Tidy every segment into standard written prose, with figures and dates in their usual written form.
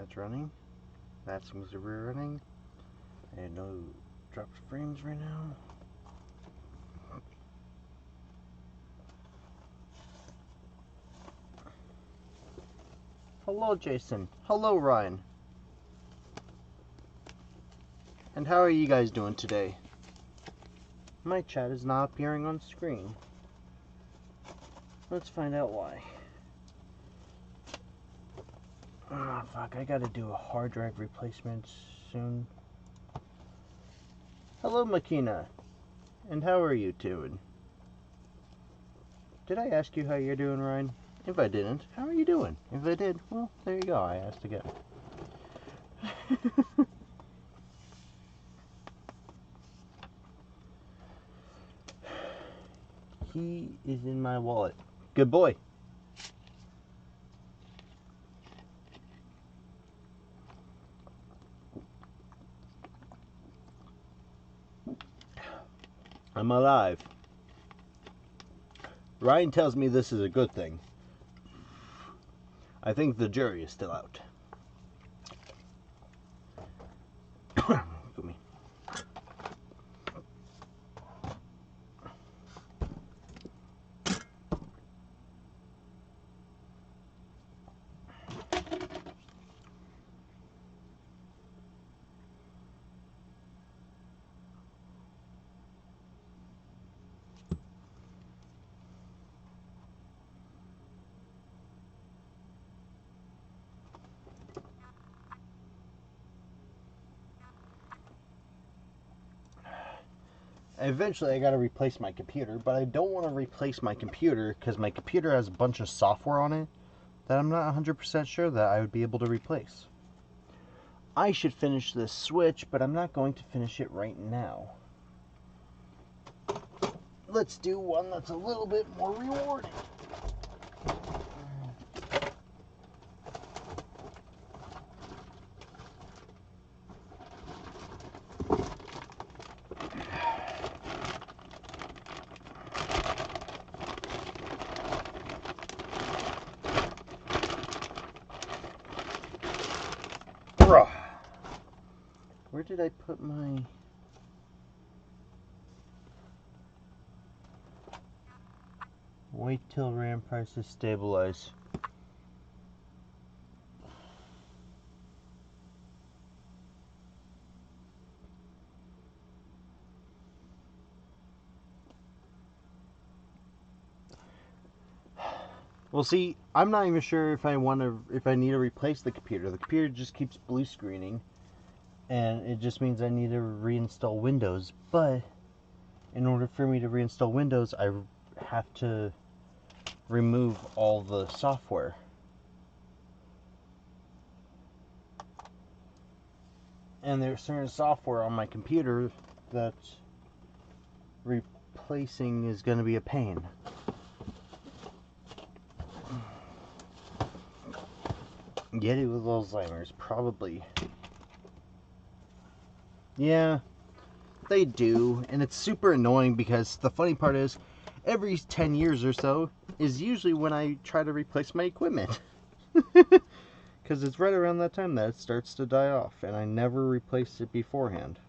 That's running. That seems to be running. I had no dropped frames right now. Hello, Jason. Hello, Ryan. And how are you guys doing today? My chat is not appearing on screen. Let's find out why. Oh, fuck, I gotta do a hard drive replacement soon. Hello, Makina. And how are you doing? Did I ask you how you're doing, Ryan? If I didn't, how are you doing? If I did, well, there you go, I asked again. He is in my wallet. Good boy. I'm alive. Ryan tells me this is a good thing. I think the jury is still out. Me. Eventually I gotta replace my computer, but I don't want to replace my computer because my computer has a bunch of software on it that I'm not 100% sure that I would be able to replace. I should finish this switch, but I'm not going to finish it right now. Let's do one that's a little bit more rewarding. Where did I put my... Wait till RAM prices stabilize. Well, see, I'm not even sure if I need to replace the computer. The computer just keeps blue screening, and it just means I need to reinstall Windows. But in order for me to reinstall Windows, I have to remove all the software. And there's certain software on my computer that replacing is going to be a pain. Yeti with Alzheimer's, probably. Yeah, they do, and it's super annoying because the funny part is, every 10 years or so is usually when I try to replace my equipment. Because it's right around that time that it starts to die off, and I never replace it beforehand.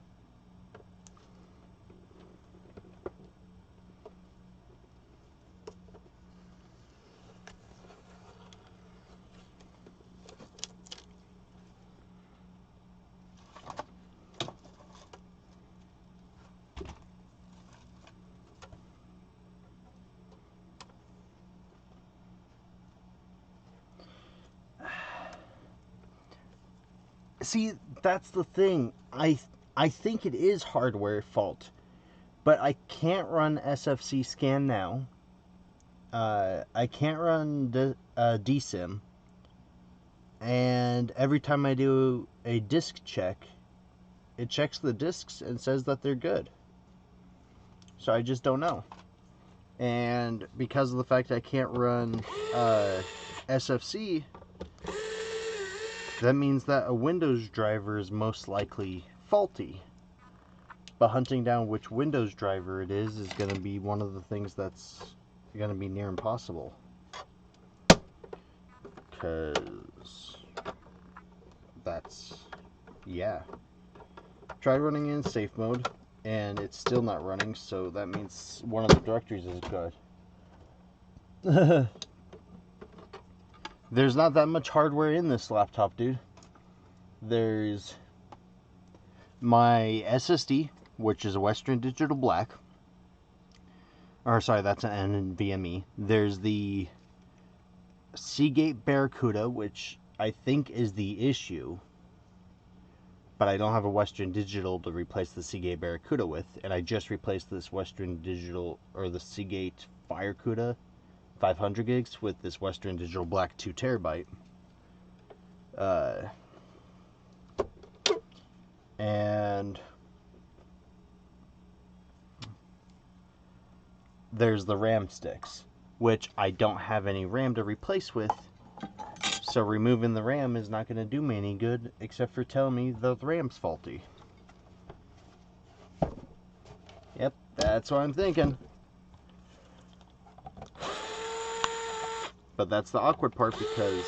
See, that's the thing. I think it is hardware fault, but I can't run SFC scan now. I can't run DSIM, and every time I do a disk check, it checks the disks and says that they're good. So I just don't know. And because of the fact I can't run SFC, that means that a Windows driver is most likely faulty. But hunting down which Windows driver it is going to be one of the things that's going to be near impossible. Because that's, yeah. Tried running in safe mode, and it's still not running, so that means one of the directories is good. There's not that much hardware in this laptop, dude. There's my SSD, which is a Western Digital Black. Or, sorry, that's an NVMe. There's the Seagate Barracuda, which I think is the issue. But I don't have a Western Digital to replace the Seagate Barracuda with. And I just replaced this Western Digital, or the Seagate Firecuda 500 gigs with this Western Digital Black 2 terabyte. And there's the RAM sticks, which I don't have any RAM to replace with, so removing the RAM is not going to do me any good, except for telling me the RAM's faulty. Yep, that's what I'm thinking. But that's the awkward part, because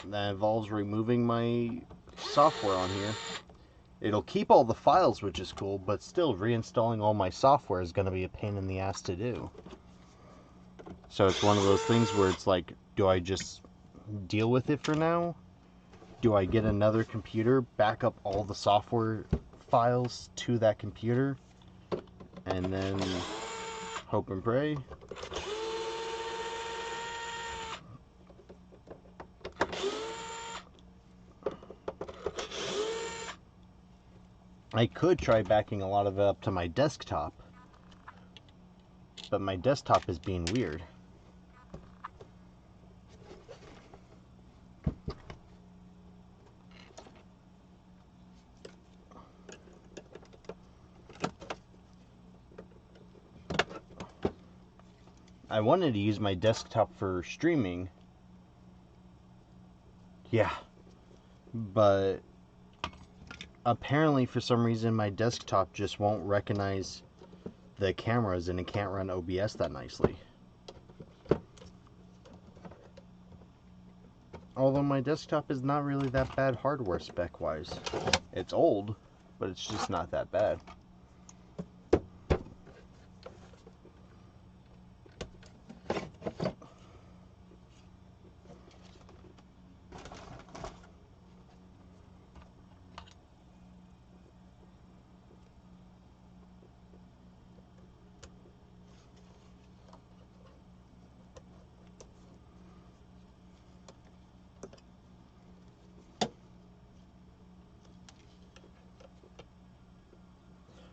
that involves removing my software on here. It'll keep all the files, which is cool, but still, reinstalling all my software is going to be a pain in the ass to do. So it's one of those things where it's like, do I just deal with it for now? Do I get another computer, back up all the software files to that computer, and then hope and pray? I could try backing a lot of it up to my desktop, but my desktop is being weird. I wanted to use my desktop for streaming. Yeah. But apparently, for some reason, my desktop just won't recognize the cameras, and it can't run OBS that nicely. Although my desktop is not really that bad hardware spec-wise. It's old, but it's just not that bad.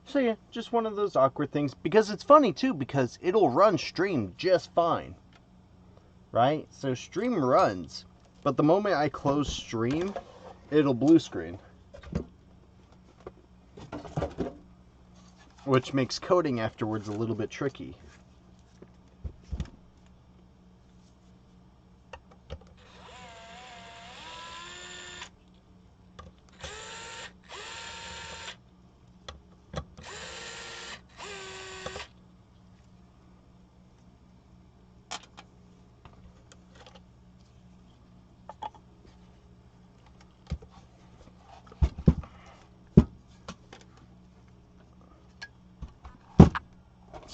So yeah, just one of those awkward things. Because it's funny too, because it'll run stream just fine. Right? So stream runs. But the moment I close stream, it'll blue screen. Which makes coding afterwards a little bit tricky.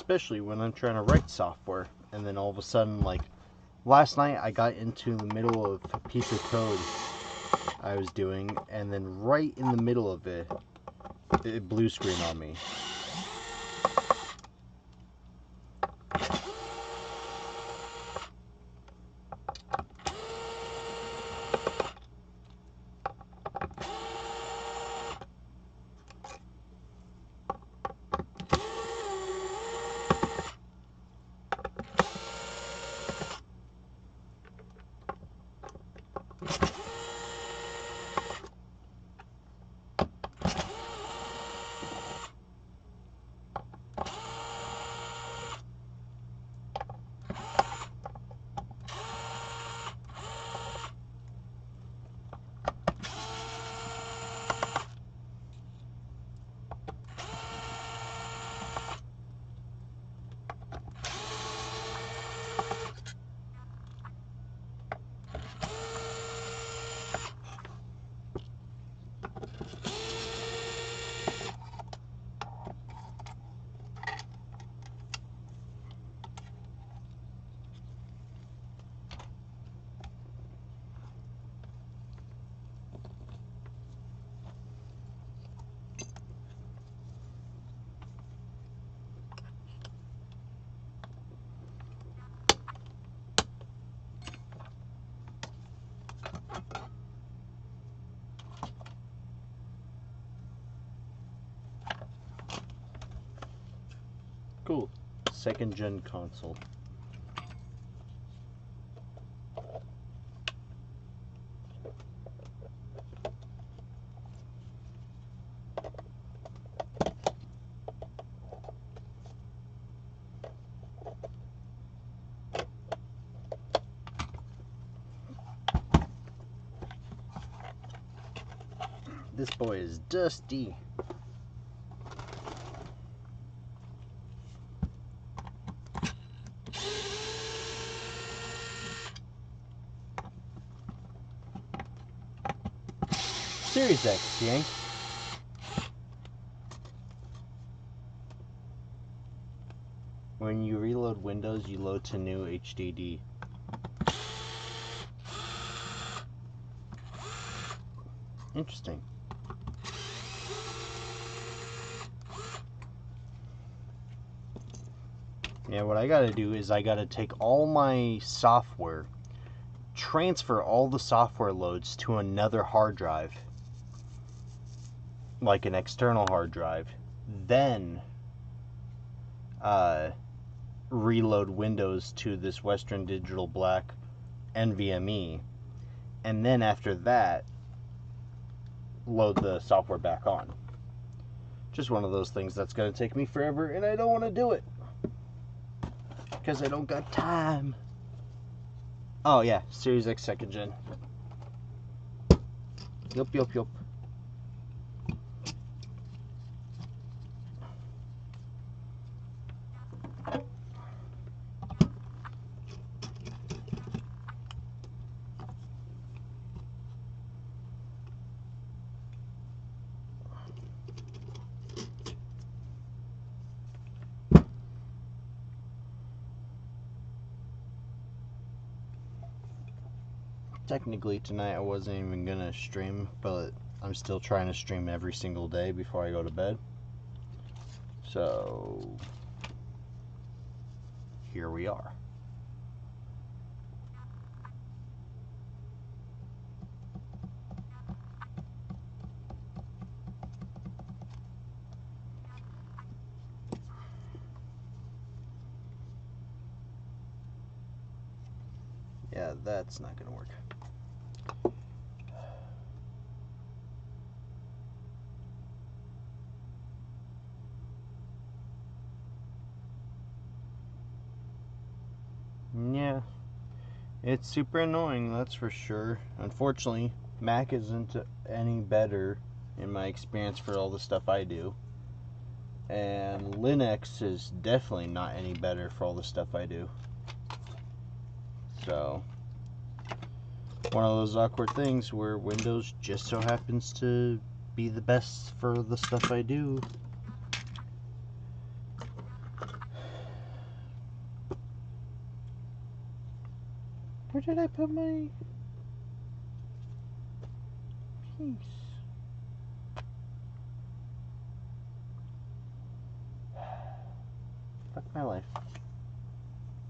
Especially when I'm trying to write software, and then all of a sudden, like last night, I got into the middle of a piece of code I was doing, and then right in the middle of it, it blue screen on me. second gen console. This boy is dusty. Series X, yank. When you reload Windows, you load to new HDD. Interesting. Yeah, what I gotta do is I gotta take all my software, transfer all the software loads to another hard drive, like an external hard drive, then reload Windows to this Western Digital Black NVMe, and then after that load the software back on. Just one of those things that's gonna take me forever, and I don't want to do it because I don't got time. Oh yeah, Series X second gen. Yup. Technically tonight I wasn't even gonna stream, but I'm still trying to stream every single day before I go to bed. So here we are. Yeah, that's not gonna work. Yeah, it's super annoying, that's for sure. Unfortunately, Mac isn't any better in my experience for all the stuff I do. And Linux is definitely not any better for all the stuff I do. So, one of those awkward things where Windows just so happens to be the best for the stuff I do. Where did I put my piece? Fuck my life.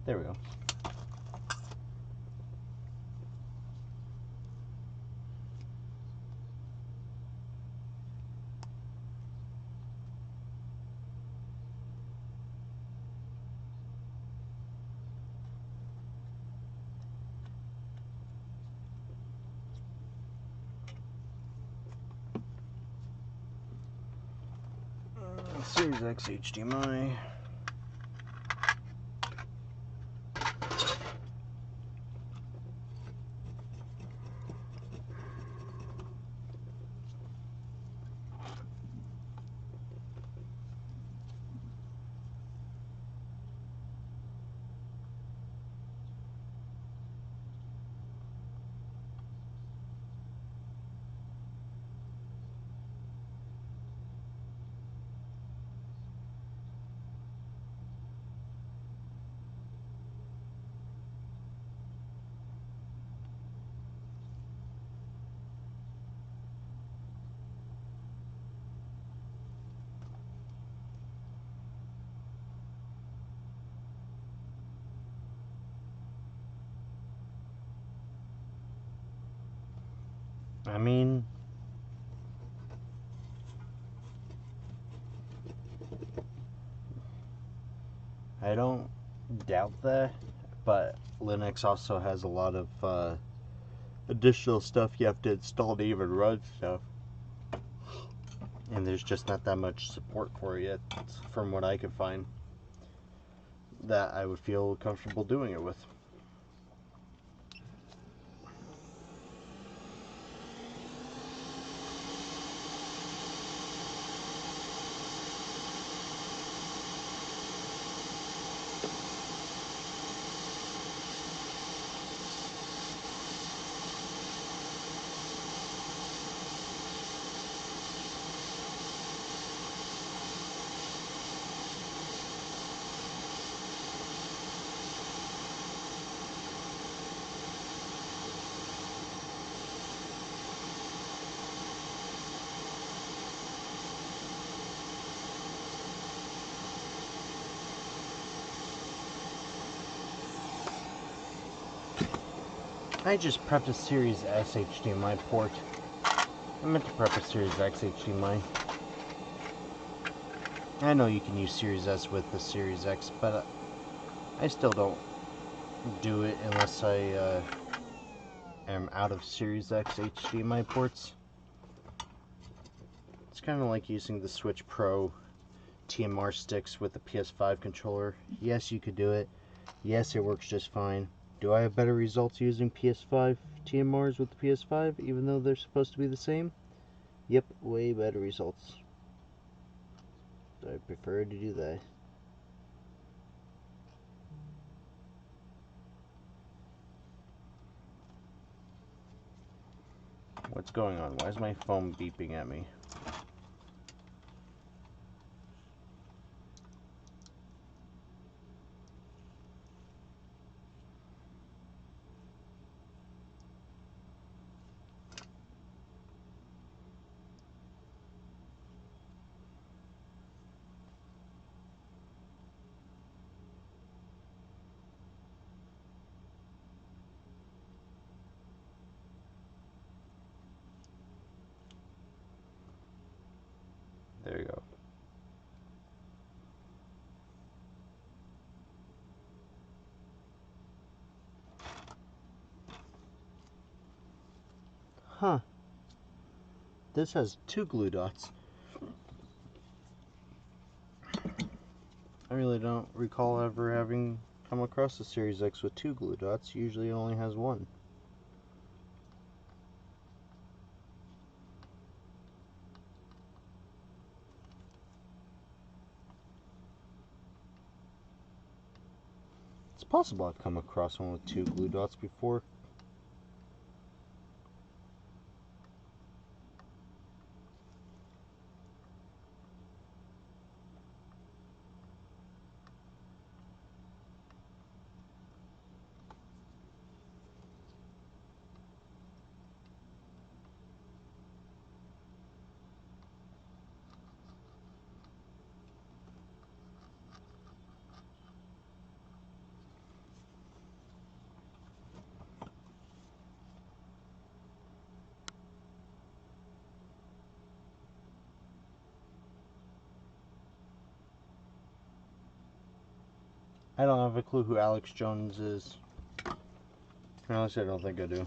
There we go. Series X HDMI. I mean, I don't doubt that, but Linux also has a lot of additional stuff you have to install to even run stuff. And there's just not that much support for it yet, from what I could find, that I would feel comfortable doing it with. I just prepped a Series S HDMI port. I meant to prep a Series X HDMI. I know you can use Series S with the Series X, but I still don't do it unless I am out of Series X HDMI ports. It's kind of like using the Switch Pro TMR sticks with the PS5 controller. Yes, you could do it. Yes, it works just fine. Do I have better results using PS5 TMRs with the PS5, even though they're supposed to be the same? Yep, way better results. So I prefer to do that. What's going on? Why is my phone beeping at me? There you go. Huh. This has 2 glue dots. I really don't recall ever having come across a Series X with 2 glue dots. Usually it only has 1. It's possible I've come across one with 2 glue dots before. I don't have a clue who Alex Jones is. Honestly, I don't think I do.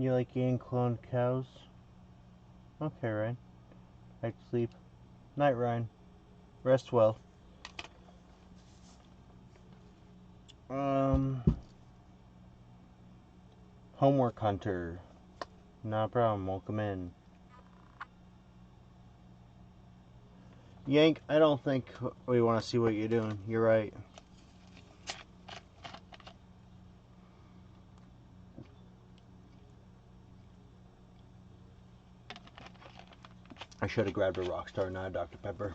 You like eating cloned cows? Okay, Ryan. Back to sleep. Night, Ryan. Rest well. Homework Hunter. No problem. Welcome in. Yank, I don't think we want to see what you're doing. You're right. I should have grabbed a Rockstar, not a Dr. Pepper.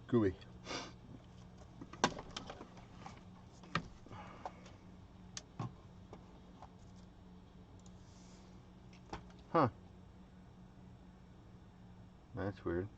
Gooey. Huh. That's weird.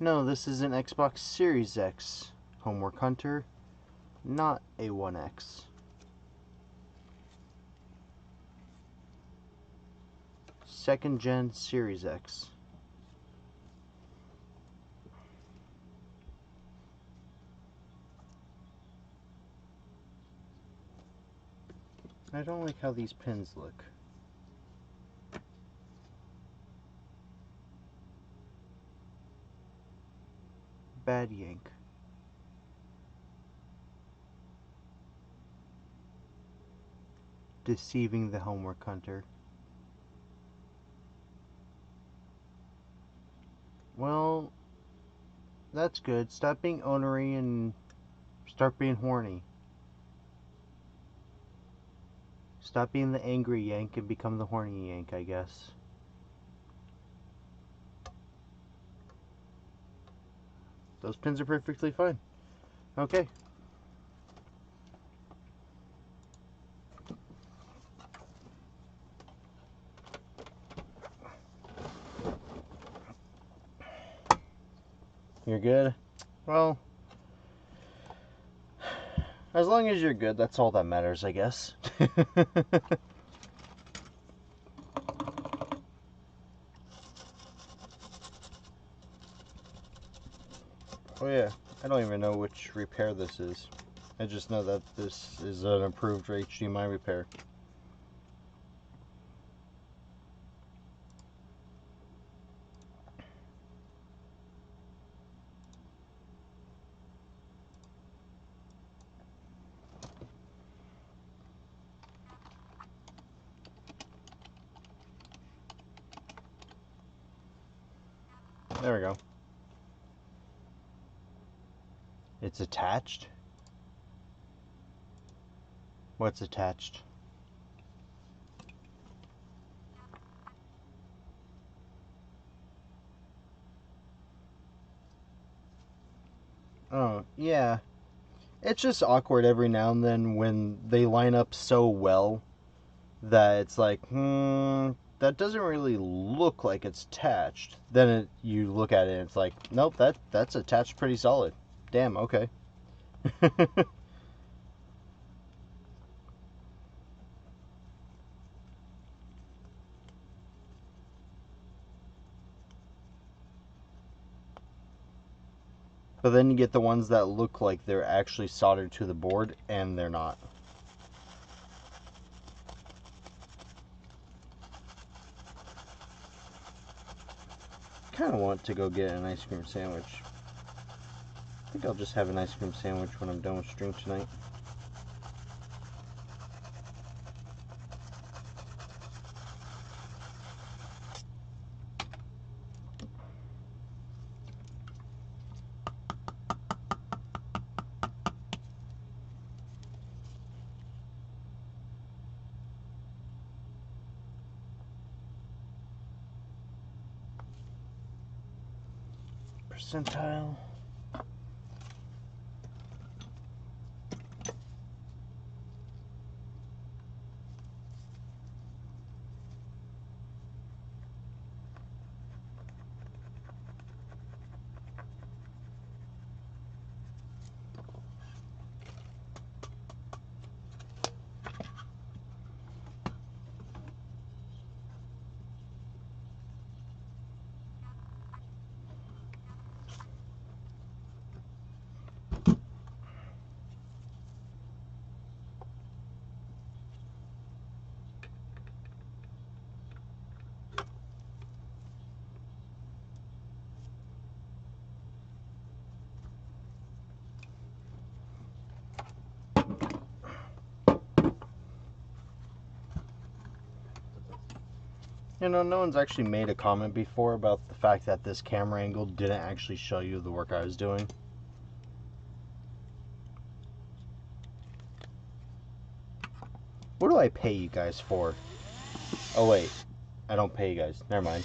No, this is an Xbox Series X Homework Hunter, not a 1X. Second gen Series X. I don't like how these pins look. Bad yank. Deceiving the Homework Hunter. Well, that's good. Stop being ornery and start being horny. Stop being the angry yank and become the horny yank, I guess. Those pins are perfectly fine. Okay. You're good? Well, as long as you're good, that's all that matters, I guess. Oh yeah, I don't even know which repair this is. I just know that this is an approved HDMI repair. There we go. It's attached? What's attached? Oh, yeah. It's just awkward every now and then when they line up so well that it's like, that doesn't really look like it's attached. Then you look at it and it's like, nope, that's attached pretty solid. Damn, okay. But then you get the ones that look like they're actually soldered to the board, and they're not. Kind of want to go get an ice cream sandwich. I think I'll just have an ice cream sandwich when I'm done with stream tonight. Percentile. You know, no one's actually made a comment before about the fact that this camera angle didn't actually show you the work I was doing. What do I pay you guys for? Oh wait, I don't pay you guys. Never mind.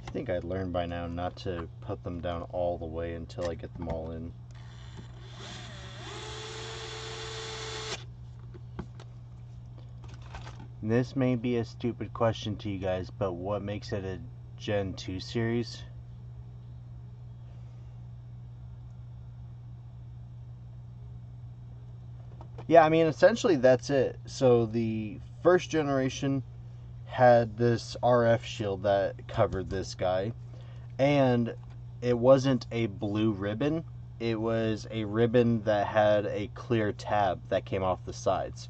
I think I'd learned by now not to put them down all the way until I get them all in. This may be a stupid question to you guys, but what makes it a Gen 2 series? Yeah, I mean, essentially that's it. So the first generation had this RF shield that covered this guy, and it wasn't a blue ribbon. It was a ribbon that had a clear tab that came off the sides.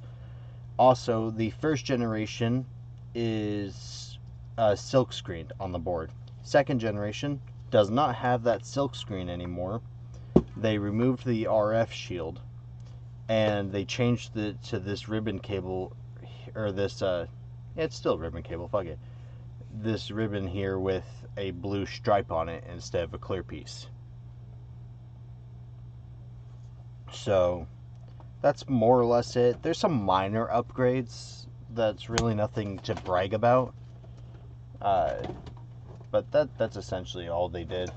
Also, the first generation is silk screened on the board. Second generation does not have that silk screen anymore. They removed the RF shield and they changed it to this ribbon cable, or this it's still ribbon cable, fuck it. This ribbon here with a blue stripe on it instead of a clear piece. So that's more or less it. There's some minor upgrades that's really nothing to brag about. But that's essentially all they did.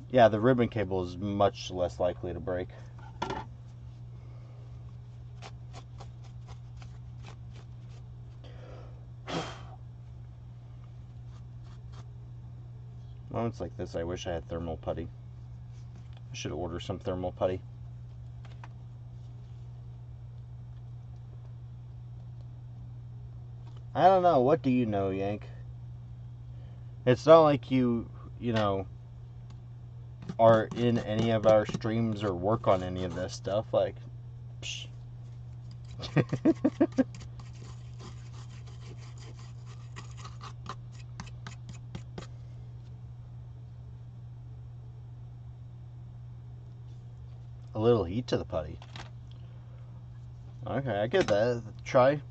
Yeah, the ribbon cable is much less likely to break. Moments like this, I wish I had thermal putty. I should order some thermal putty. I don't know. What do you know, Yank? It's not like you know, are in any of our streams or work on any of this stuff. Like, psh. A little heat to the putty. Okay, I get that. Try.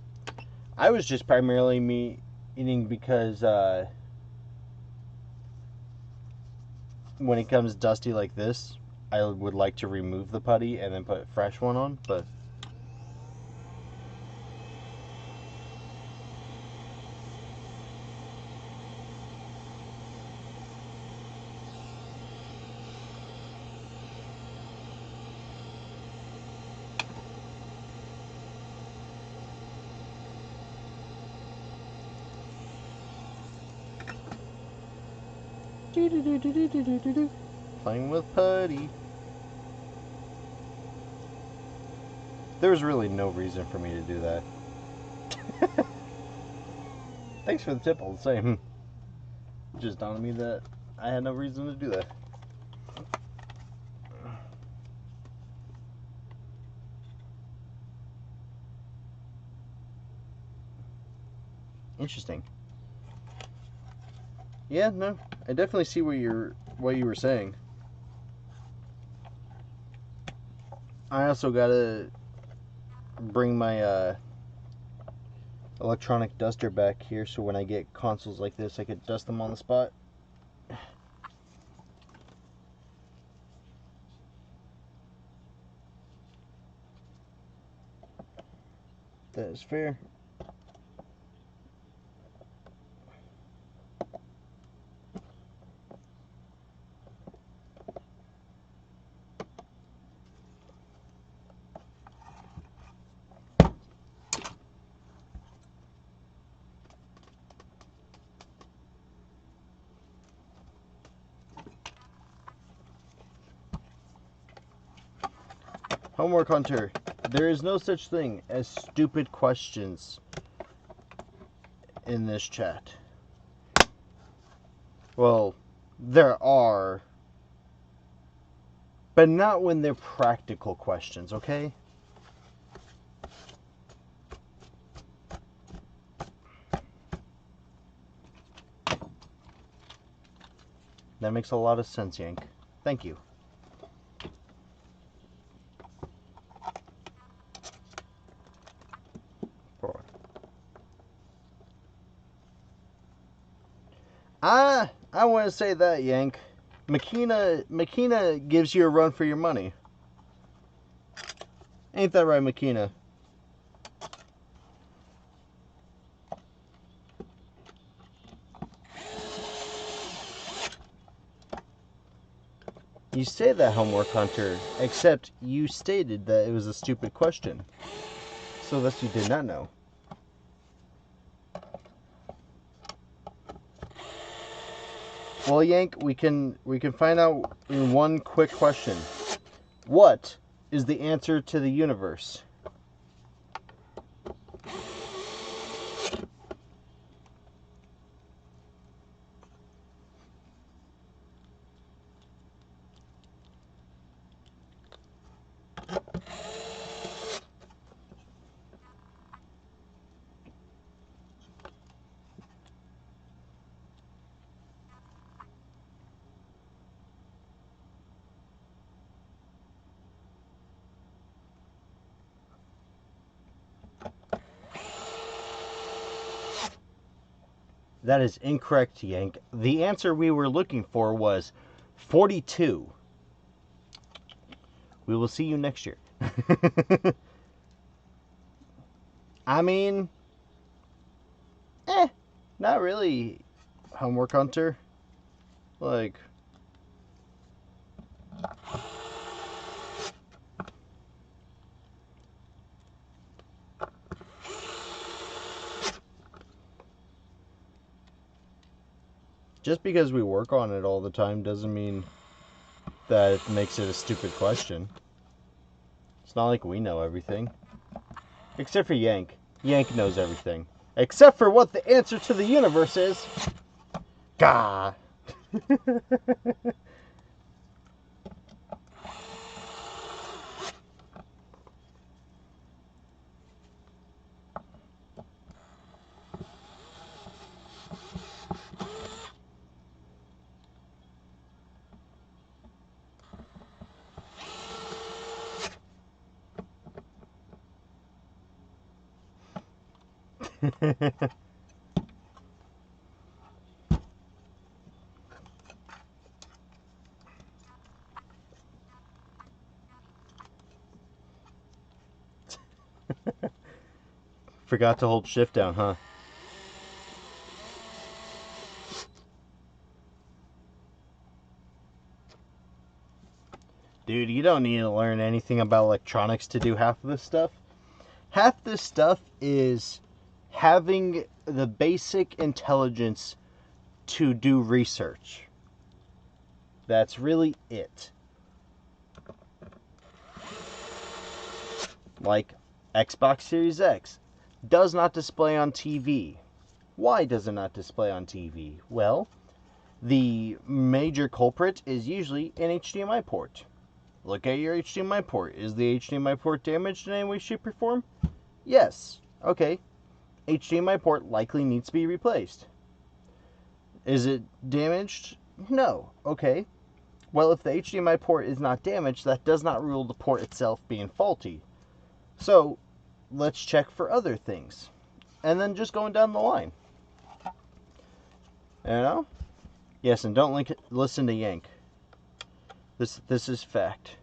I was just primarily Meaning because when it comes dusty like this, I would like to remove the putty and then put a fresh one on, but playing with putty. There's really no reason for me to do that. Thanks for the tip all the same. Just dawned on me that I had no reason to do that. Interesting. Yeah, no, I definitely see what you were saying. I also gotta bring my electronic duster back here so when I get consoles like this I could dust them on the spot. That is fair. Homework Hunter, there is no such thing as stupid questions in this chat. Well, there are, but not when they're practical questions, okay? That makes a lot of sense, Yank. Thank you. I want to say that, Yank. Makina gives you a run for your money. Ain't that right, Makina? You say that, Homework Hunter, except you stated that it was a stupid question. So thus you did not know. Well, Yank, we can find out in one quick question. What is the answer to the universe? That is incorrect, Yank. The answer we were looking for was 42. We will see you next year. I mean, not really, Homework Hunter. Like, just because we work on it all the time doesn't mean that it makes it a stupid question. It's not like we know everything. Except for Yank. Yank knows everything. Except for what the answer to the universe is. Gah! Forgot to hold shift down, huh? Dude, you don't need to learn anything about electronics to do half of this stuff. Half this stuff is having the basic intelligence to do research. That's really it. Like Xbox Series X does not display on TV. Why does it not display on TV? Well, the major culprit is usually an HDMI port. Look at your HDMI port. Is the HDMI port damaged in any way, shape, or form? Yes. Okay. HDMI port likely needs to be replaced. Is it damaged? No. Okay. Well, if the HDMI port is not damaged, that does not rule the port itself being faulty. So, let's check for other things. And then just going down the line. You know? Yes, and don't listen to Yank. This is fact.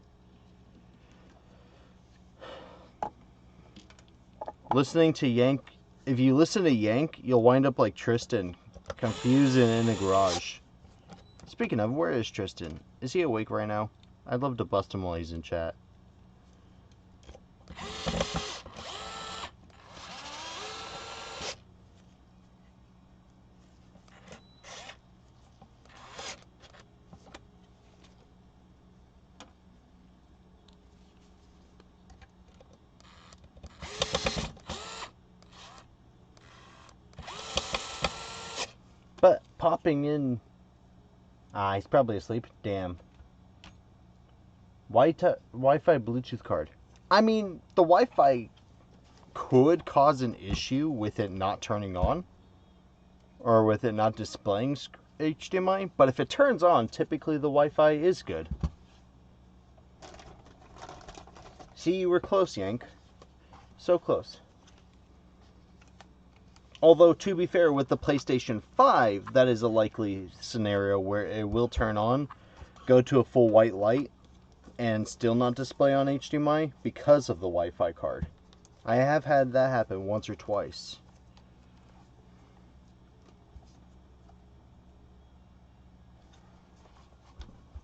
Listening to Yank, if you listen to Yank, you'll wind up like Tristan, confused and in the garage. Speaking of, where is Tristan? Is he awake right now? I'd love to bust him while he's in chat. But popping in... he's probably asleep. Damn. Wi-Fi Bluetooth card. I mean, the Wi-Fi could cause an issue with it not turning on. Or with it not displaying HDMI. But if it turns on, typically the Wi-Fi is good. See, you were close, Yank. So close. Although, to be fair, with the PlayStation 5, that is a likely scenario where it will turn on, go to a full white light, and still not display on HDMI because of the Wi-Fi card. I have had that happen once or twice.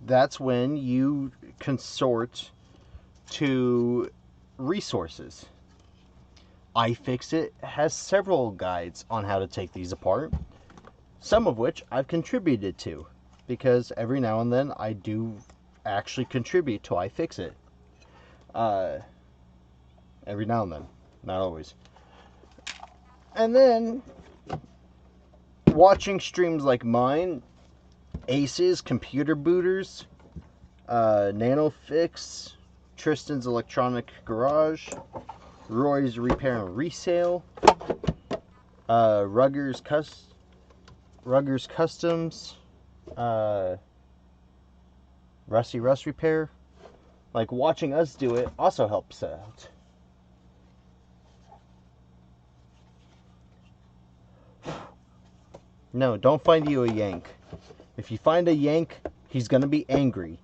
That's when you consort to resources. iFixit has several guides on how to take these apart, some of which I've contributed to, because every now and then I do actually contribute to iFixit. Every now and then, not always. And then, watching streams like mine, Aces, Computer Booters, NanoFix, Tristan's Electronic Garage, Roy's Repair and Resale, Ruggers Customs, Rusty Rust Repair. Like, watching us do it also helps out. No, don't find you a Yank. If you find a Yank, he's gonna be angry.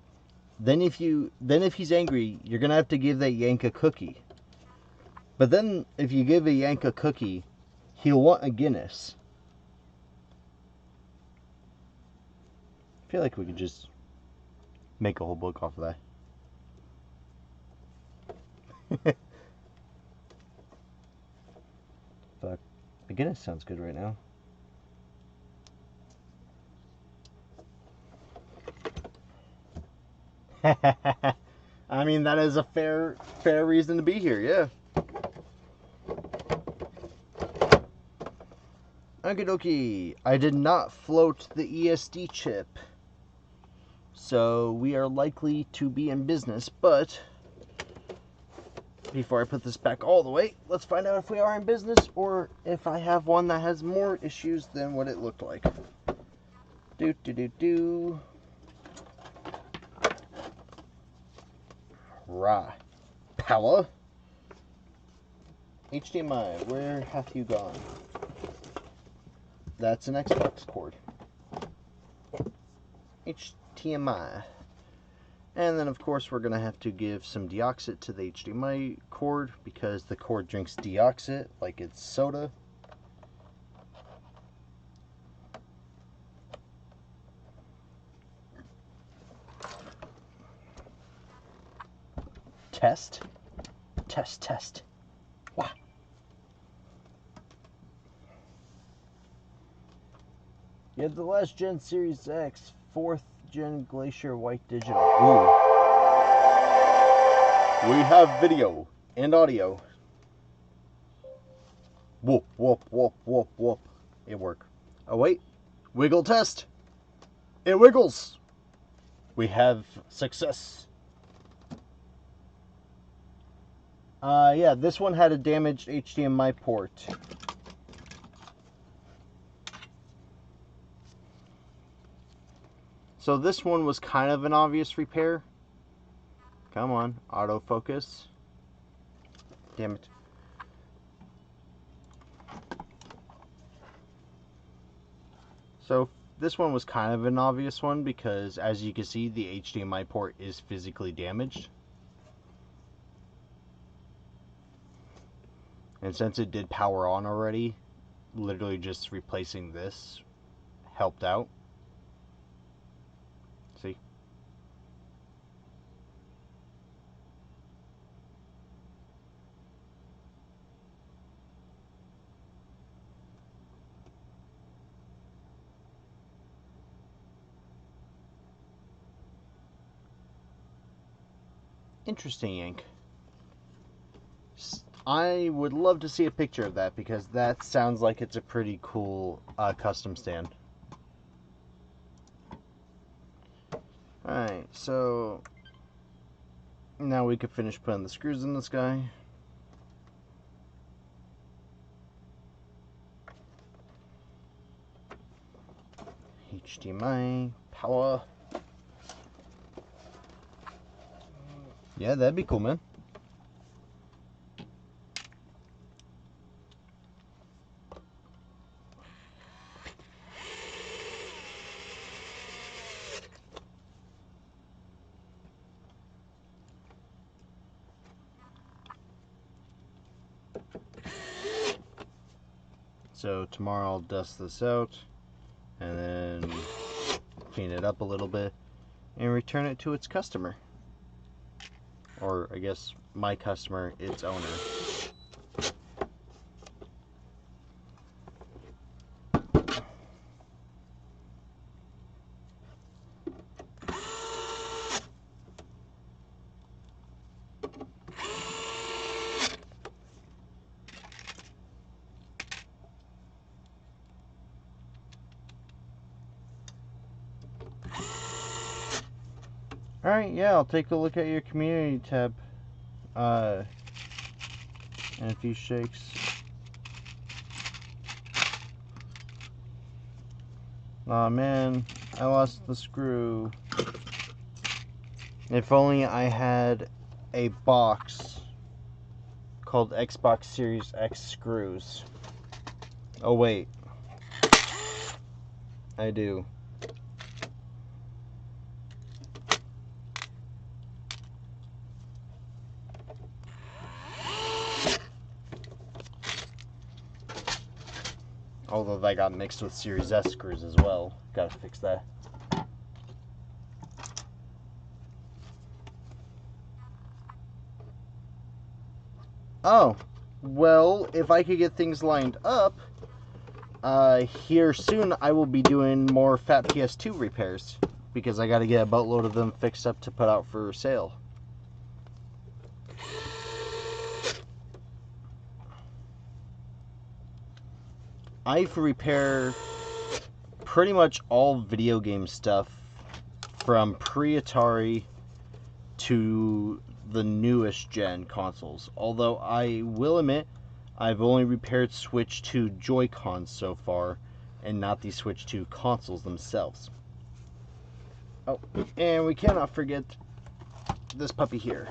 Then if he's angry, you're gonna have to give that Yank a cookie. But then, if you give a Yank a cookie, he'll want a Guinness. I feel like we could just make a whole book off of that. Fuck. A Guinness sounds good right now. I mean, that is a fair reason to be here, yeah. Okie dokie. I did not float the ESD chip, so we are likely to be in business, but before I put this back all the way, let's find out if we are in business or if I have one that has more issues than what it looked like. Rah. Power. HDMI, where hath you gone? That's an Xbox cord. HDMI. And then of course we're going to have to give some deoxit to the HDMI cord because the cord drinks deoxit like it's soda. Test. Test. Wow. You have the last gen Series X, 4th gen Glacier White Digital. Ooh. We have video and audio. Whoop, whoop, whoop, whoop, whoop. It worked. Oh wait. Wiggle test. It wiggles. We have success. Yeah, this one had a damaged HDMI port. So this one was kind of an obvious repair. Come on, autofocus. Damn it. So this one was kind of an obvious one because as you can see, the HDMI port is physically damaged. And since it did power on already, literally just replacing this helped out. See? Interesting ink. I would love to see a picture of that because that sounds like it's a pretty cool custom stand. Alright, so now we could finish putting the screws in this guy. HDMI, power. Yeah, that'd be cool, man. So tomorrow I'll dust this out and then clean it up a little bit and return it to its customer. Or I guess my customer, its owner. Alright, yeah, I'll take a look at your community tab. And a few shakes. Aw, man, I lost the screw. If only I had a box called Xbox Series X screws. Oh, wait. I do. Although that got mixed with Series S screws as well. Gotta fix that. Oh, well, if I could get things lined up, here soon I will be doing more Fat PS2 repairs. Because I gotta get a boatload of them fixed up to put out for sale. I've repaired pretty much all video game stuff from pre-Atari to the newest gen consoles. Although I will admit, I've only repaired Switch 2 Joy-Cons so far, and not the Switch 2 consoles themselves. Oh, and we cannot forget this puppy here.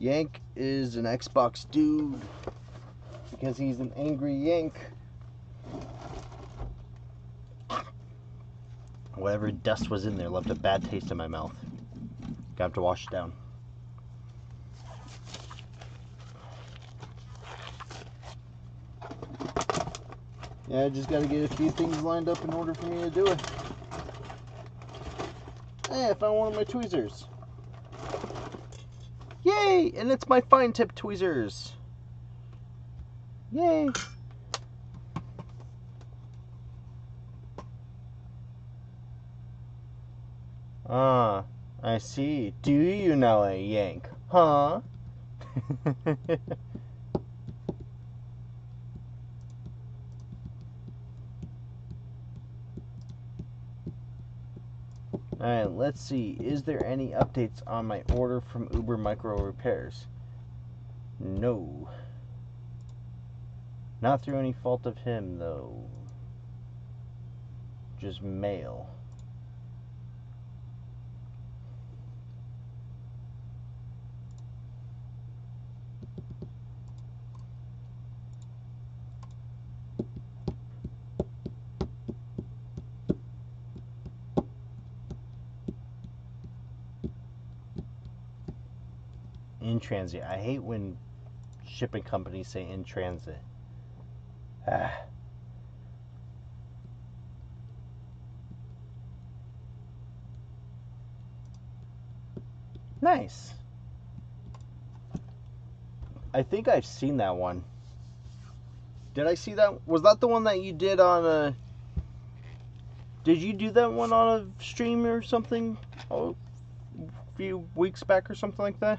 Yank is an Xbox dude because he's an angry Yank. Whatever dust was in there left a bad taste in my mouth. Got to wash it down. Yeah, I just got to get a few things lined up in order for me to do it. Hey, I found one of my tweezers. Yay! And it's my fine tip tweezers. Yay! Ah, I see. Do you know a Yank? Huh? Alright, let's see. Is there any updates on my order from Uber Micro Repairs? No. Not through any fault of him, though. Just mail. In transit. I hate when shipping companies say in transit. Ah. Nice. I think I've seen that one. Did I see that? Was that the one that you did on a... Did you do that one on a stream or something? Oh, a few weeks back or something like that?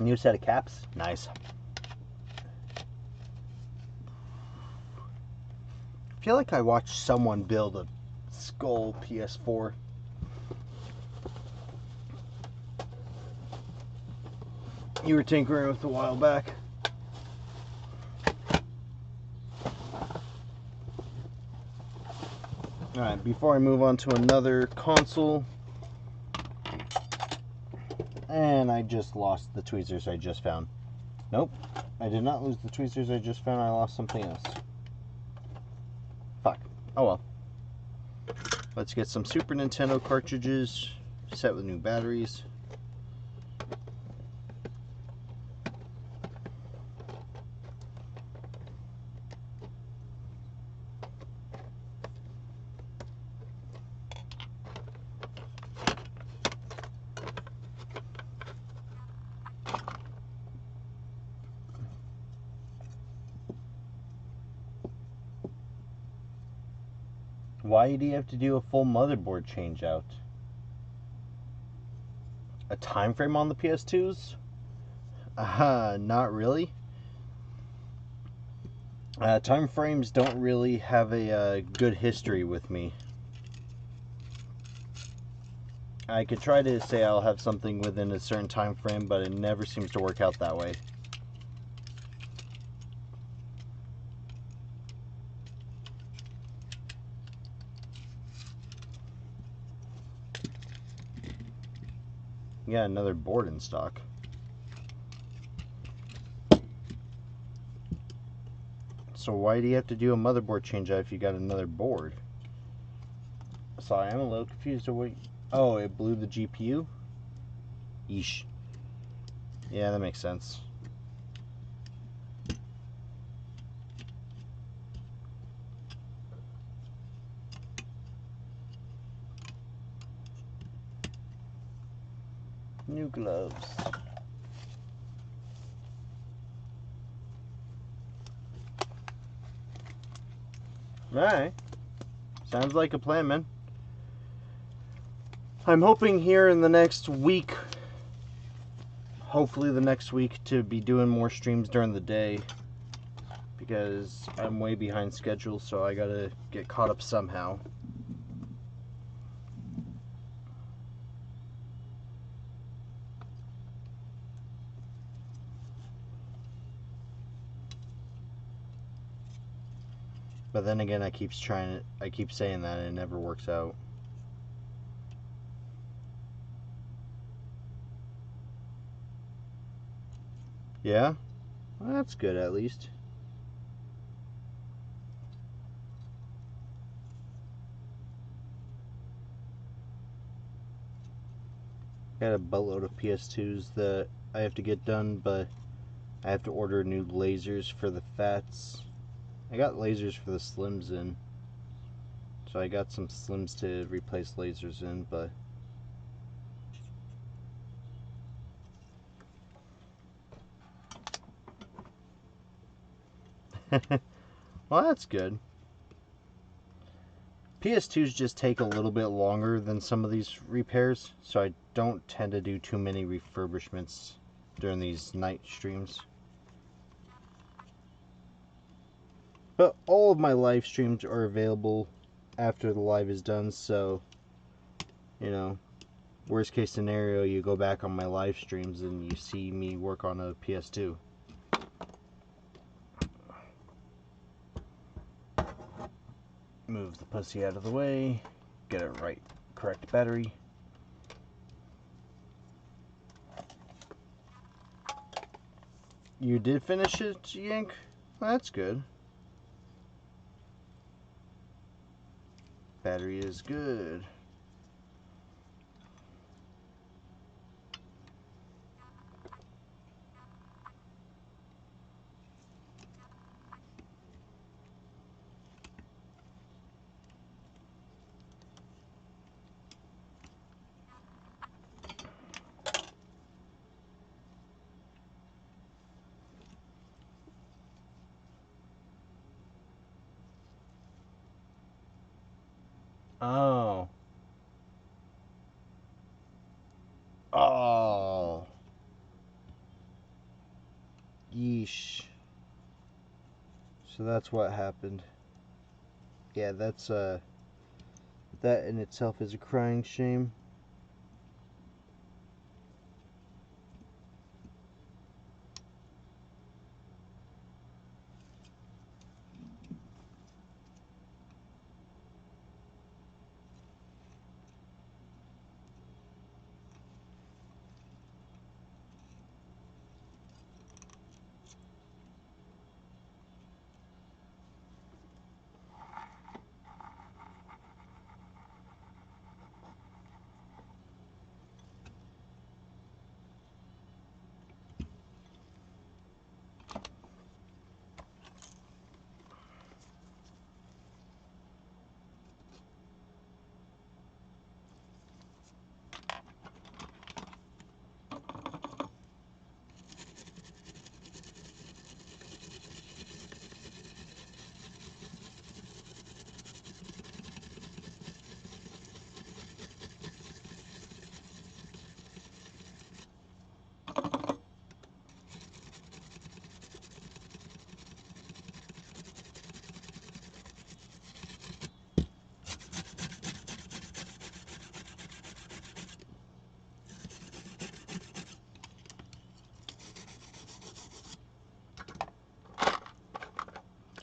New set of caps? Nice. I feel like I watched someone build a skull PS4. You were tinkering with a while back. Alright, before I move on to another console. And I just lost the tweezers I just found. Nope, I did not lose the tweezers I just found. I lost something else. Fuck. Oh well. Let's get some Super Nintendo cartridges set with new batteries. Why do you have to do a full motherboard change out? A time frame on the PS2s? Not really. Time frames don't really have a good history with me. I could try to say I'll have something within a certain time frame, but it never seems to work out that way. Yeah, another board in stock. So why do you have to do a motherboard change out if you got another board? Sorry, I'm a little confused. Oh, it blew the GPU? Yeesh. Yeah, that makes sense. New gloves. Alright. Sounds like a plan, man. I'm hoping here in the next week, hopefully the next week, to be doing more streams during the day. Because I'm way behind schedule, so I gotta get caught up somehow. But then again, I keep saying that and it never works out. Yeah? Well, that's good at least. Got a boatload of PS2s that I have to get done, but I have to order new lasers for the fats. I got lasers for the slims in. So I got some slims to replace lasers in, but well, that's good. PS2s just take a little bit longer than some of these repairs, so I don't tend to do too many refurbishments during these night streams. But all of my live streams are available after the live is done, so, you know, worst case scenario, you go back on my live streams and you see me work on a PS2. Move the pussy out of the way, get it right, correct battery. You did finish it, Yank? Well, that's good. Battery is good. Oh. Oh. Yeesh. So that's what happened. Yeah, that's that in itself is a crying shame.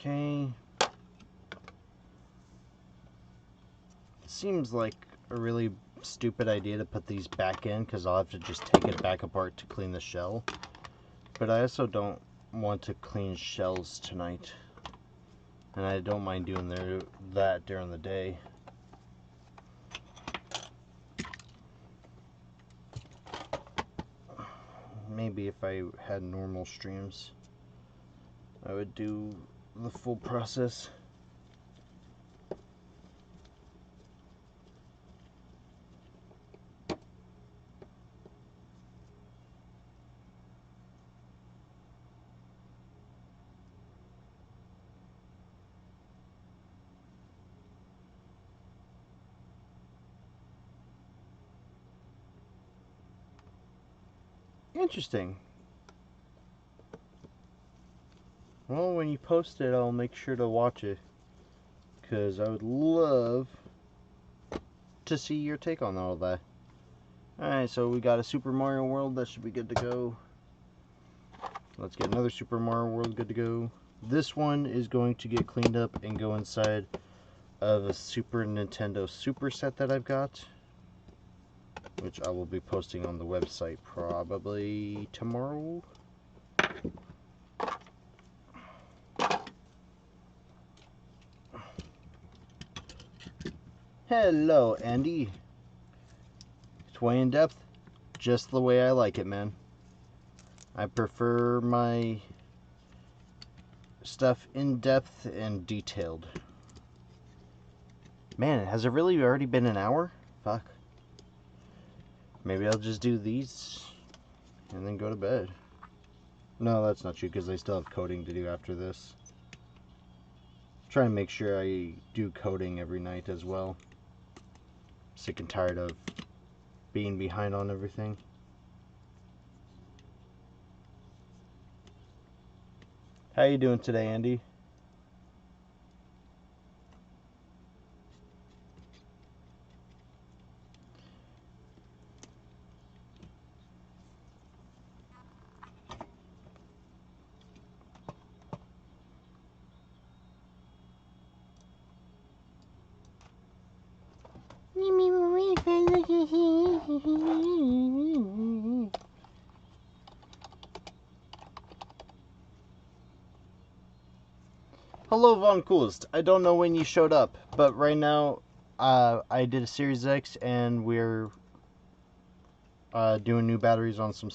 Okay. Seems like a really stupid idea to put these back in because I'll have to just take it back apart to clean the shell. But I also don't want to clean shells tonight. And I don't mind doing that during the day. Maybe if I had normal streams, I would do the full process. Interesting. Well, when you post it, I'll make sure to watch it, because I would love to see your take on all that. Alright, so we got a Super Mario World. That should be good to go. Let's get another Super Mario World good to go. This one is going to get cleaned up and go inside of a Super Nintendo Super set that I've got, which I will be posting on the website probably tomorrow. Hello, Andy. It's way in depth, just the way I like it, man. I prefer my stuff in depth and detailed. Man, has it really already been an hour? Fuck. Maybe I'll just do these and then go to bed. No, that's not true, because I still have coding to do after this. Try and make sure I do coding every night as well. Sick and tired of being behind on everything. How you doing today, Andy? Hello, Von Coolest. I don't know when you showed up, but right now I did a Series X and we're doing new batteries on some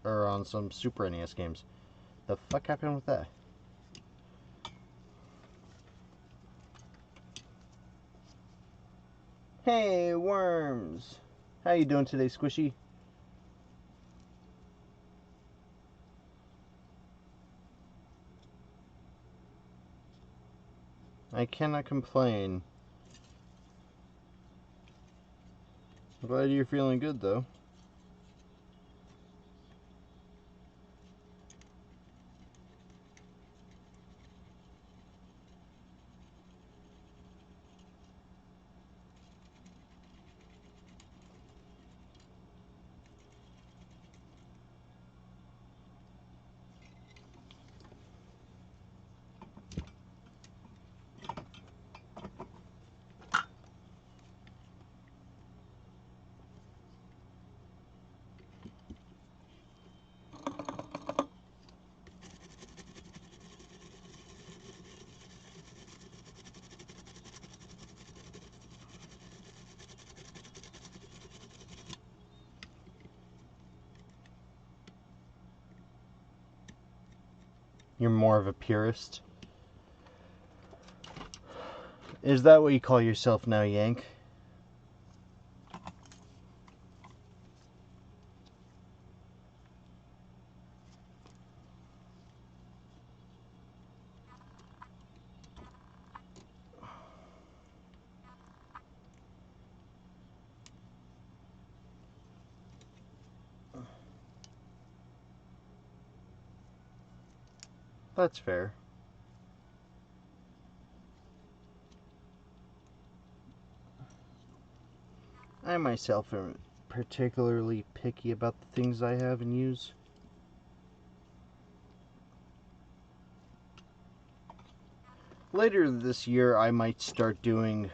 on some Super NES games. The fuck happened with that? Hey, Worms. How you doing today, Squishy? I cannot complain. I'm glad you're feeling good, though. You're more of a purist. Is that what you call yourself now, Yank? That's fair. I myself am particularly picky about the things I have and use. Later this year, I might start doing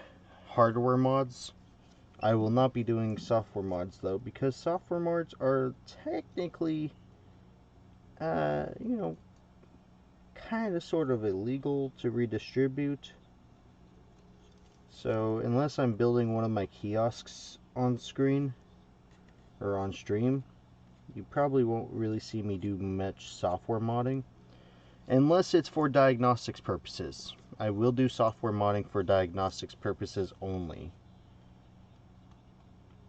hardware mods. I will not be doing software mods, though, because software mods are technically, you know, kind of sort of illegal to redistribute. So, unless I'm building one of my kiosks on screen, or on stream, you probably won't really see me do much software modding. Unless it's for diagnostics purposes. I will do software modding for diagnostics purposes only.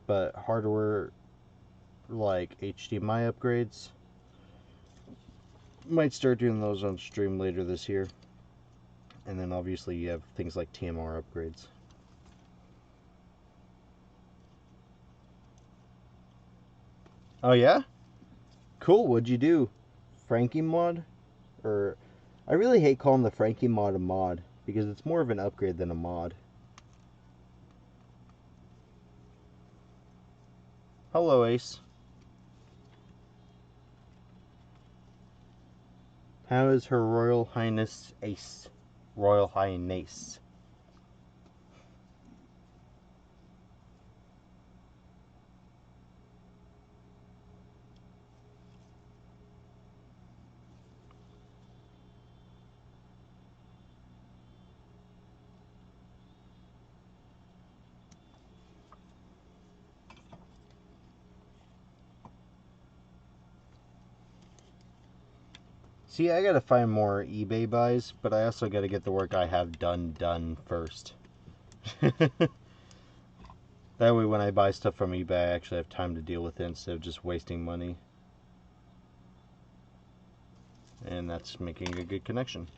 But hardware, like HDMI upgrades, might start doing those on stream later this year. And then obviously you have things like TMR upgrades. Oh yeah? Cool, what'd you do? Frankie mod? Or, I really hate calling the Frankie mod a mod, because it's more of an upgrade than a mod. Hello, Ace. How is Her Royal Highness Ace? Royal Highness. See, I gotta find more eBay buys, but I also gotta get the work I have done first. That way when I buy stuff from eBay, I actually have time to deal with it instead of just wasting money. And that's making a good connection.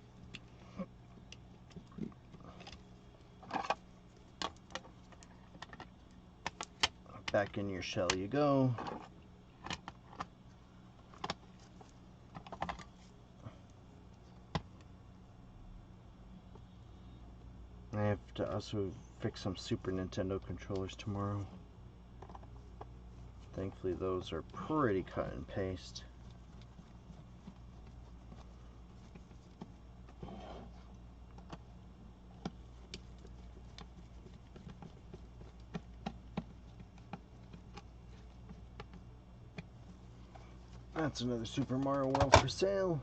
Back in your shell you go. I have to also fix some Super Nintendo controllers tomorrow. Thankfully those are pretty cut and paste. That's another Super Mario World for sale.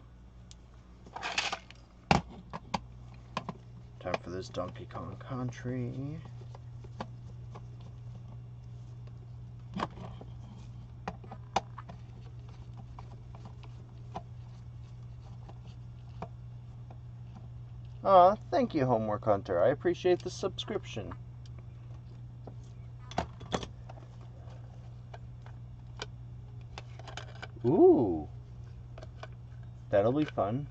Time for this Donkey Kong Country. Aw, thank you, Homework Hunter. I appreciate the subscription. Ooh. That'll be fun.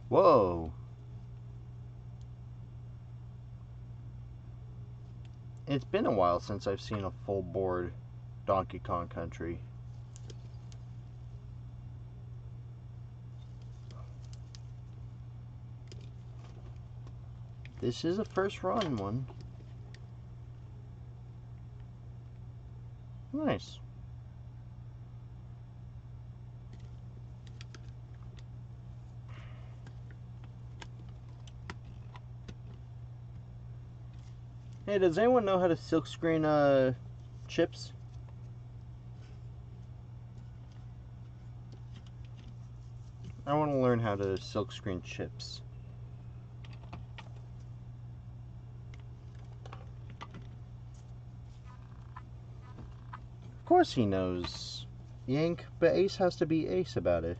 Whoa. It's been a while since I've seen a full board Donkey Kong Country. This is a first run one. Nice. Hey, does anyone know how to silkscreen chips? I want to learn how to silkscreen chips. Of course he knows, Yank, but Ace has to be Ace about it.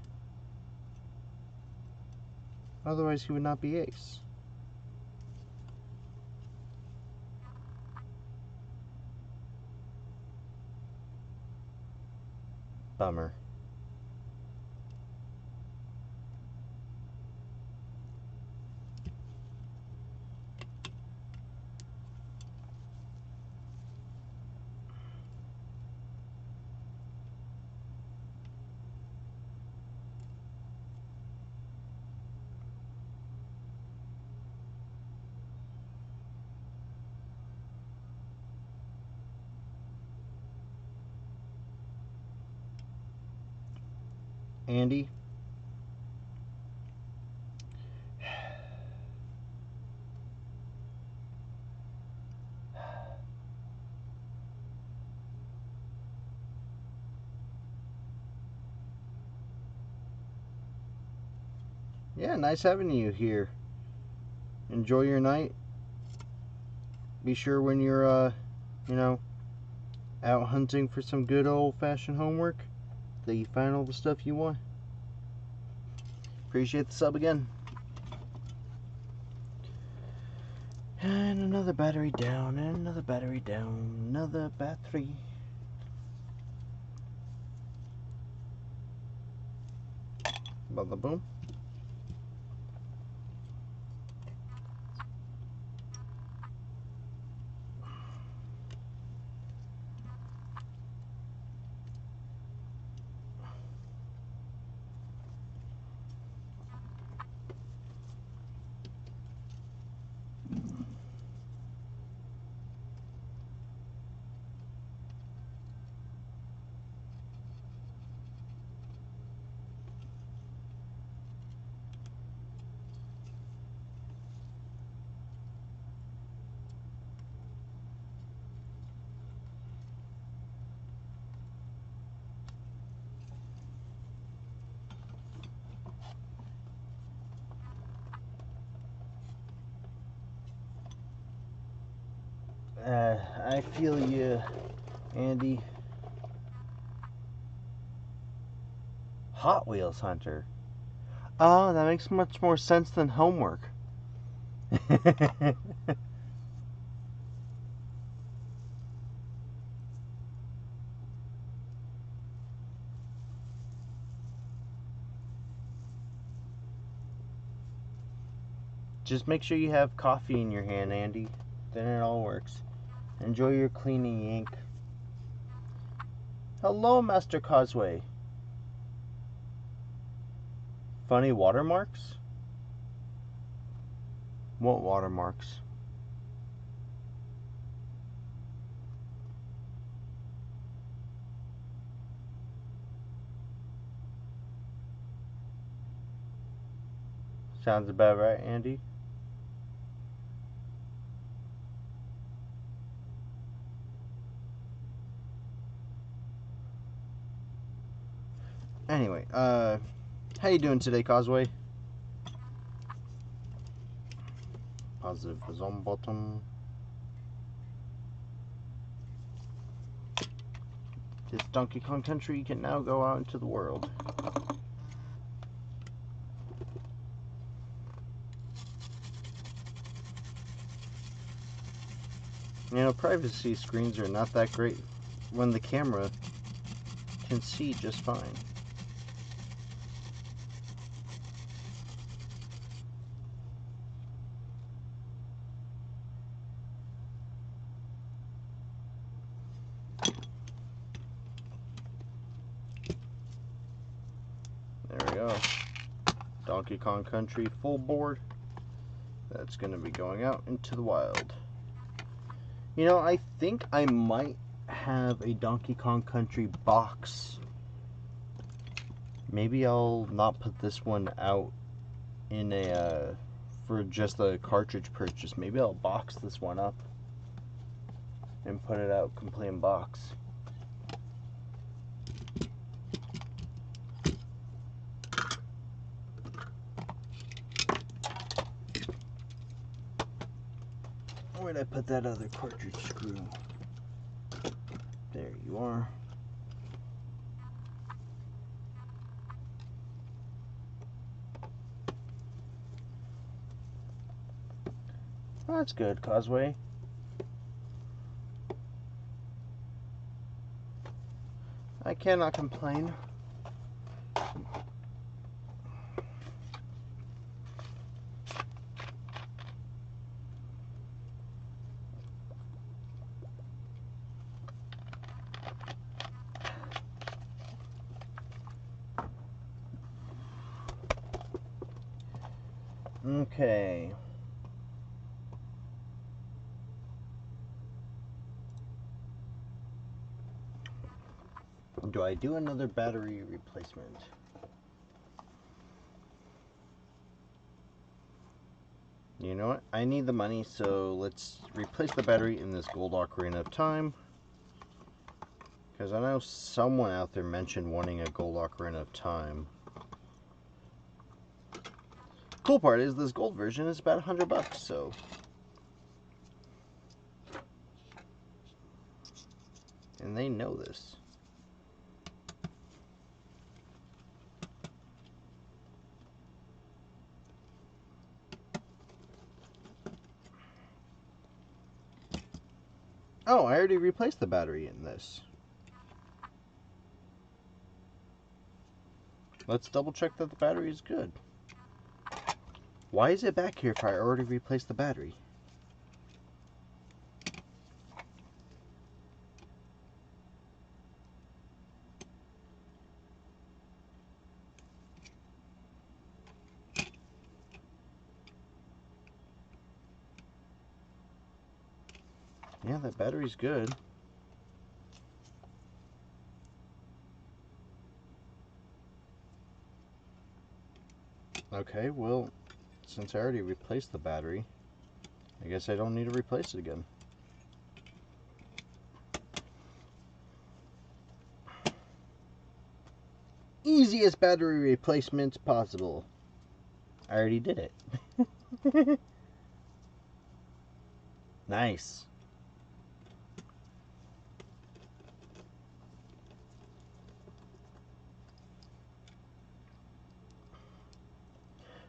Otherwise he would not be Ace. Bummer. Andy? Yeah, nice having you here. Enjoy your night. Be sure when you're, out hunting for some good old-fashioned homework that you find all the stuff you want. Appreciate the sub again. And another battery down, and another battery down, another battery. Bada boom. I feel you, Andy. Hot Wheels Hunter. Oh, that makes much more sense than homework. Just make sure you have coffee in your hand, Andy. Then it all works. Enjoy your cleaning ink. Hello, Master Causeway. Funny watermarks? What watermarks? Sounds about right, Andy. Anyway, how you doing today, Causeway? Positive is on bottom. This Donkey Kong Country can now go out into the world. You know, privacy screens are not that great when the camera can see just fine. There we go. Donkey Kong Country full board. That's going to be going out into the wild. You know, I think I might have a Donkey Kong Country box. Maybe I'll not put this one out in a for just a cartridge purchase. Maybe I'll box this one up and put it out complete in box. Where'd I put that other cartridge screw? There you are. Oh, that's good, Causeway. I cannot complain. Okay. Do I do another battery replacement? You know what? I need the money, so let's replace the battery in this gold Ocarina of Time. Because I know someone out there mentioned wanting a gold Ocarina of Time. Cool part is this gold version is about $100, so. And they know this. Oh, I already replaced the battery in this. Let's double check that the battery is good. Why is it back here if I already replaced the battery? Yeah, that battery's good. Okay, well, since I already replaced the battery, I guess I don't need to replace it again. Easiest battery replacement possible. I already did it. Nice.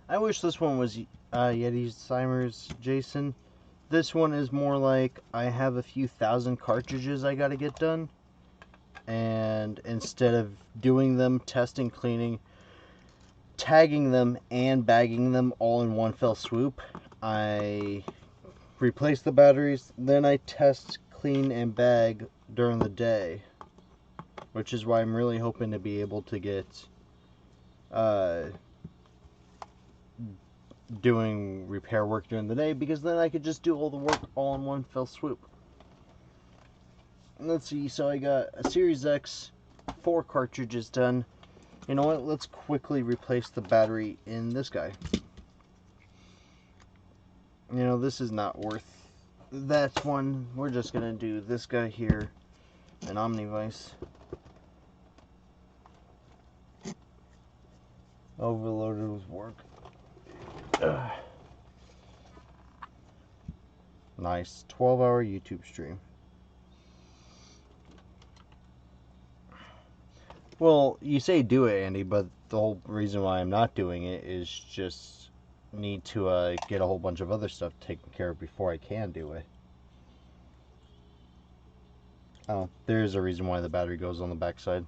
I wish this one was Yeti Simers Jason. This one is more like I have a few thousand cartridges I gotta get done. And instead of doing them, testing, cleaning, tagging them, and bagging them all in one fell swoop, I replace the batteries, then I test, clean, and bag during the day. Which is why I'm really hoping to be able to get doing repair work during the day, because then I could just do all the work all in one fell swoop. Let's see, so I got a Series X, 4 cartridges done. You know what, let's quickly replace the battery in this guy. You know, this is not worth that one. We're just gonna do this guy here, an Omnivice. Overloaded with work. Ugh. Nice 12-hour YouTube stream. Well, you say do it, Andy, but the whole reason why I'm not doing it is just need to get a whole bunch of other stuff taken care of before I can do it. Oh, there is a reason why the battery goes on the back side.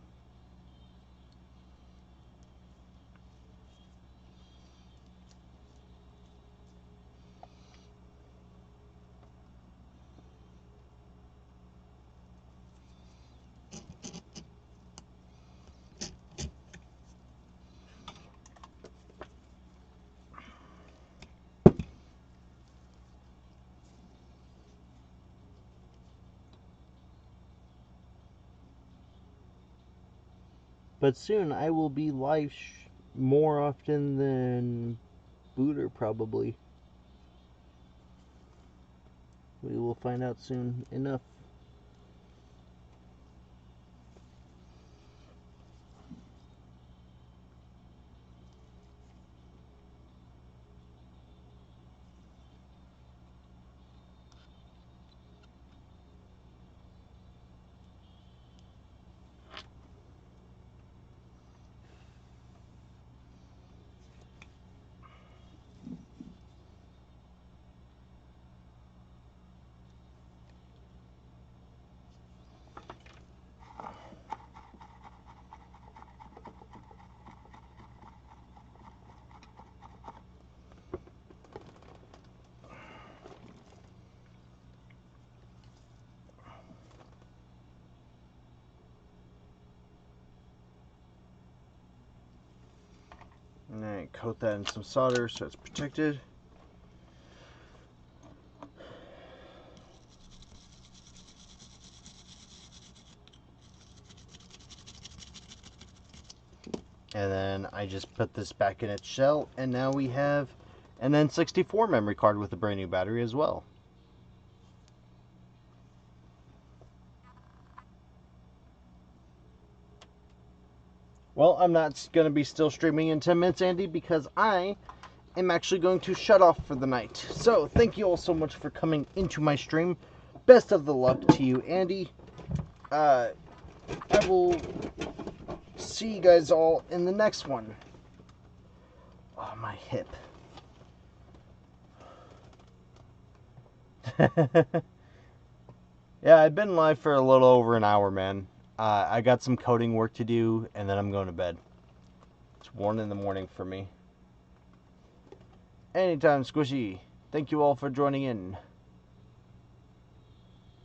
But soon I will be live more often than Booter, probably. We will find out soon enough. And then coat that in some solder so it's protected. And then I just put this back in its shell, and now we have an N64 memory card with a brand new battery as well. Well, I'm not going to be still streaming in 10 minutes, Andy, because I am actually going to shut off for the night. So, thank you all so much for coming into my stream. Best of the luck to you, Andy. I will see you guys all in the next one. Oh, my hip. Yeah, I've been live for a little over an hour, man. I got some coding work to do, and then I'm going to bed. It's 1 in the morning for me. Anytime, Squishy. Thank you all for joining in.